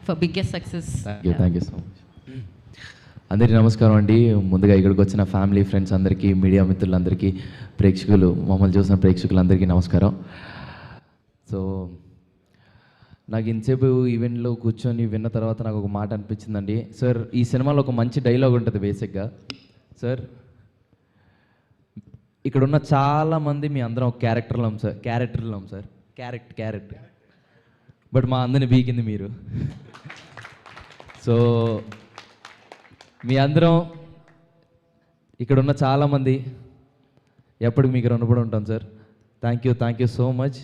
for biggest success. Thank you so much. అందరికీ నమస్కారం అండి. ముందుగా ఇక్కడికి వచ్చిన ఫ్యామిలీ ఫ్రెండ్స్ అందరికీ, మీడియా మిత్రులందరికీ, ప్రేక్షకులు, మమ్మల్ని చూసిన ప్రేక్షకులందరికీ నమస్కారం. సో నాకు ఇంతసేపు ఈవెంట్లో కూర్చొని విన్న తర్వాత నాకు ఒక మాట అనిపించిందండి. సార్, ఈ సినిమాలో ఒక మంచి డైలాగ్ ఉంటుంది బేసిక్గా. సార్, ఇక్కడ ఉన్న చాలామంది మీ అందరం ఒక క్యారెక్టర్లం సార్, క్యారెక్టర్ బట్ మా అందరిని బీకింది మీరు. సో మీ అందరం ఇక్కడ ఉన్న చాలామంది ఎప్పటికి మీకు రుణపడి ఉంటాం sir. Thank you so much.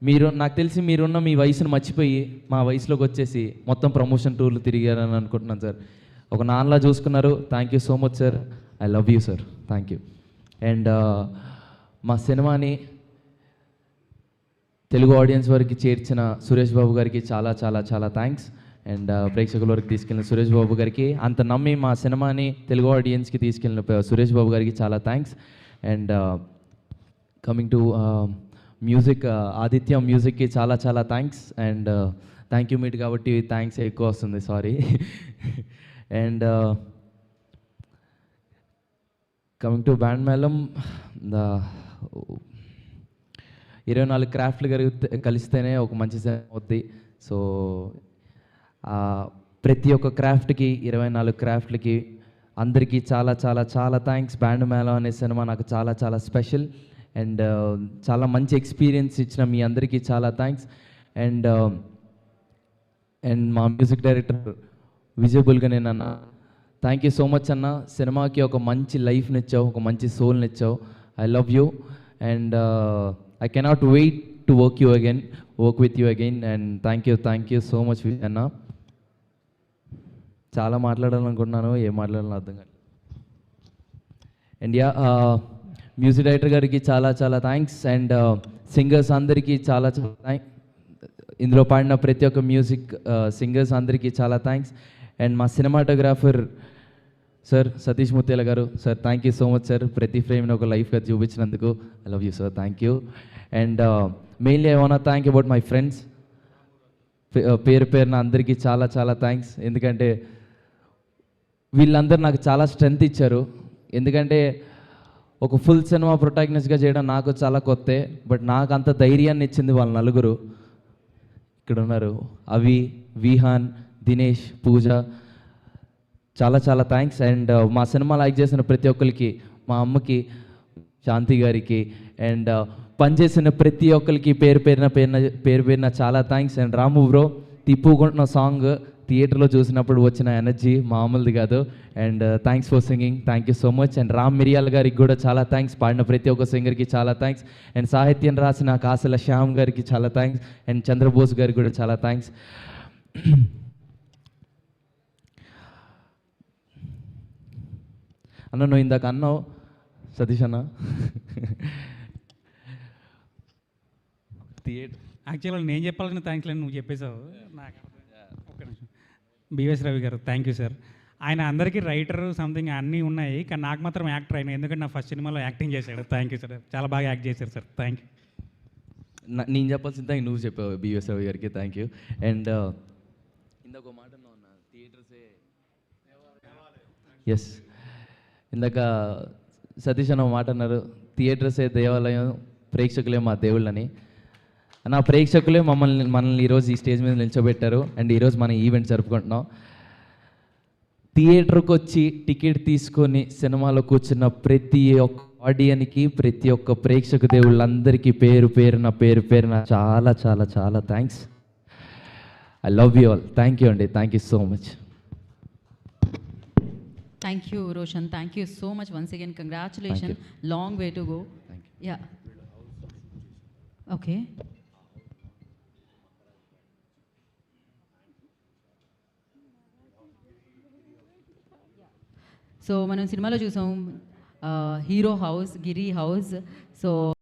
మీరు, నాకు తెలిసి మీరున్న మీ వయసును మర్చిపోయి మా వయసులోకి వచ్చేసి మొత్తం ప్రమోషన్ టూర్లు తిరిగారని అనుకుంటున్నాను సార్. ఒక నాన్నలా చూసుకున్నారు. Thank you so much sir. I love you sir. Thank you. And మా సినిమాని తెలుగు ఆడియన్స్ వరకు చేర్చిన సురేష్ బాబు గారికి చాలా చాలా చాలా థ్యాంక్స్. అండ్ ప్రేక్షకుల వరకు తీసుకెళ్ళిన సురేష్ బాబు గారికి, అంత నమ్మి మా సినిమాని తెలుగు ఆడియన్స్కి తీసుకెళ్ళిన సురేష్ బాబు గారికి చాలా thanks. And coming to music, Aditya మ్యూజిక్కి చాలా చాలా thanks. And thank you meet కాబట్టి థ్యాంక్స్ ఎక్కువ వస్తుంది, sorry. And coming to band మేళం, 24 క్రాఫ్ట్లు కలిస్తేనే ఒక మంచి సినిమా అవుద్ది. సో ప్రతి ఒక్క క్రాఫ్ట్కి, 24 క్రాఫ్ట్లకి అందరికీ చాలా చాలా చాలా థ్యాంక్స్. బ్యాండ్ మేళం అనే సినిమా నాకు చాలా చాలా స్పెషల్. అండ్ చాలా మంచి ఎక్స్పీరియన్స్ ఇచ్చిన మీ అందరికీ చాలా థ్యాంక్స్. అండ్ మా మ్యూజిక్ డైరెక్టర్ విజయబుల్గా నేను అన్న, థ్యాంక్ యూ సో మచ్ అన్న. సినిమాకి ఒక మంచి లైఫ్ని ఇచ్చావు, ఒక మంచి సోల్ని ఇచ్చావు. I love you and I cannot wait to work with you again. And thank you so much అన్న. చాలా మాట్లాడాలనుకుంటున్నాను, ఏం మాట్లాడాలని అర్థం కాదు. అండ్ మ్యూజిక్ డైరెక్టర్ గారికి చాలా చాలా థ్యాంక్స్. అండ్ సింగర్స్ అందరికీ చాలా చాలా థ్యాంక్స్. ఇందులో పాడిన ప్రతి ఒక్క మ్యూజిక్ సింగర్స్ అందరికీ చాలా థ్యాంక్స్. అండ్ మా సినిమాటోగ్రాఫర్ సార్ సతీష్ ముత్యాల గారు, sir thank you so much sir. ప్రతి ఫ్రేమ్ని ఒక లైఫ్గా చూపించినందుకు I love you sir. Thank you. And mainly I want thank about my friends. పేరున అందరికీ చాలా చాలా థ్యాంక్స్. ఎందుకంటే వీళ్ళందరూ నాకు చాలా స్ట్రెంగ్త్ ఇచ్చారు. ఎందుకంటే ఒక ఫుల్ సినిమా ప్రొటాగనిస్ట్గా చేయడం నాకు చాలా కొత్తే, బట్ నాకు అంత ధైర్యాన్ని ఇచ్చింది వాళ్ళ నలుగురు ఇక్కడ ఉన్నారు. అవి, విహాన్, దినేష్, పూజ, చాలా చాలా థ్యాంక్స్. అండ్ మా సినిమా లైక్ చేసిన ప్రతి ఒక్కరికి, మా అమ్మకి, శాంతి గారికి, అండ్ పనిచేసిన ప్రతి ఒక్కరికి పేరు పేరున చాలా థ్యాంక్స్. అండ్ రాము బ్రో, తిప్పుకుంటున్న సాంగ్ థియేటర్లో చూసినప్పుడు వచ్చిన ఎనర్జీ మామూలుది కాదు. And thanks for singing. Thank you so much. And Ram Miriyala గారికి కూడా చాలా థ్యాంక్స్. పాడిన ప్రతి ఒక్క సింగర్కి చాలా థ్యాంక్స్. అండ్ సాహిత్యం రాసిన కాసల శ్యామ్ గారికి చాలా థ్యాంక్స్. అండ్ చంద్రబోస్ గారికి కూడా చాలా థ్యాంక్స్. అన్న, నువ్వు ఇందాక అన్నావు సతీష్ అన్న, యాక్చువల్గా నేను చెప్పాల్సిన థ్యాంక్స్ లేని నువ్వు చెప్పేశావు. నాకు ఒక్క నిమిషం. బిఎస్ రవి గారు, థ్యాంక్ యూ సార్. ఆయన అందరికీ రైటర్ సంథింగ్ అన్నీ ఉన్నాయి, కానీ నాకు మాత్రం యాక్టర్ అయినా, ఎందుకంటే నా ఫస్ట్ సినిమాలో యాక్టింగ్ చేశాడు. థ్యాంక్ యూ సార్, చాలా బాగా యాక్ట్ చేశారు సార్. Thank you. నేను చెప్పాల్సిన థ్యాంక్ నువ్వు చెప్పావు బిఎస్ రవి గారికి. Thank you. అండ్ ఇందాక ఒక మాట అన్నా, థియేటర్సే, ఎస్, ఇందాక సతీష్ అన్న మాట అన్నారు, థియేటర్సే దేవాలయం, ప్రేక్షకులే మా దేవుళ్ళని. నా ప్రేక్షకులే మనల్ని ఈరోజు ఈ స్టేజ్ మీద నిల్చోబెట్టారు. అండ్ ఈరోజు మనం ఈవెంట్ జరుపుకుంటున్నాం. థియేటర్కి వచ్చి టికెట్ తీసుకొని సినిమాలో కూర్చున్న ప్రతి ఒక్క ఆడియన్కి, ప్రతి ఒక్క ప్రేక్షక దేవుళ్ళందరికీ పేరు పేరున చాలా చాలా చాలా thanks. I love you all. Thank you అండి. Thank you so much. Thank you, Roshan. Thank you so much once again. Congratulations. Long way to go. Thank you. Yeah. Okay. So మనం సినిమాలో చూసాం హీరో హౌస్, గిరి house. So